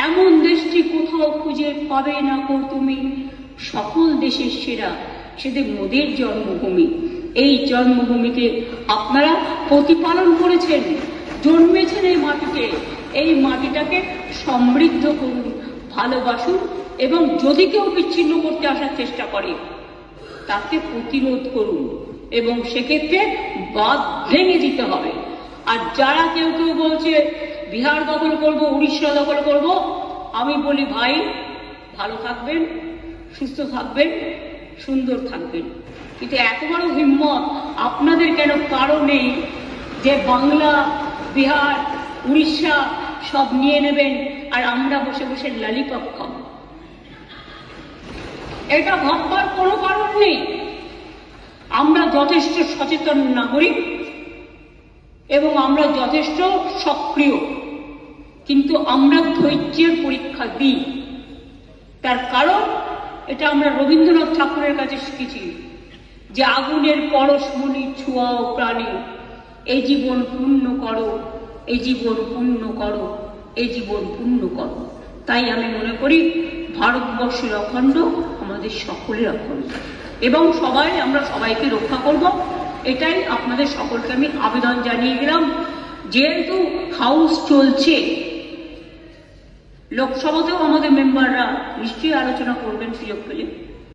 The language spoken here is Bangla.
এমন দেশটি কোথাও খুঁজে পাবে না কো তুমি, সকল দেশের সেরা সেদের মোদের জন্মভূমি। এই জন্মভূমিকে আপনারা প্রতিপালন করেছেন, জন্মেছেন এই মাটিতে। এই মাটিটাকে সমৃদ্ধ করুন, ভালোবাসুন, এবং যদি কেউ বিচ্ছিন্ন করতে আসার চেষ্টা করে তাকে প্রতিরোধ করুন, এবং সেক্ষেত্রে বাঁধ ভেঙে দিতে হবে। আর যারা কেউ কেউ বলছে বিহার দখল করব, উড়িষ্যা দখল করব, আমি বলি ভাই ভালো থাকবেন, সুস্থ থাকবেন, সুন্দর থাকবেন, কিন্তু এত বড় হিম্মত আপনাদের কেন? কারো নেই যে বাংলা, বিহার, উড়িষ্যা সব নিয়ে নেবেন আর আমরা বসে বসে ললিপপ খাবো। এটা ভাববার কোনো কারণ নেই। আমরা যথেষ্ট সচেতন নাগরিক এবং আমরা যথেষ্ট সক্রিয়, কিন্তু আমরা ধৈর্যের পরীক্ষা দিই। তার কারণ এটা আমরা রবীন্দ্রনাথ ঠাকুরের কাছে শিখেছি যে আগুনের পরশমণি ছোঁয়াও প্রাণী, এই জীবন পূর্ণ করো, এই জীবন পূর্ণ করো, এই জীবন পূর্ণ করো। তাই আমি মনে করি ভারতবর্ষের অখণ্ড আমাদের সকলের অখণ্ড, এবং আমরা সবাইকে রক্ষা করব। এটাই আপনাদের সকলকে আমি আবেদন জানিয়ে গেলাম। যেহেতু হাউস চলছে, লোকসভাতেও আমাদের মেম্বাররা নিশ্চয়ই আলোচনা করবেন সুযোগ পেলে।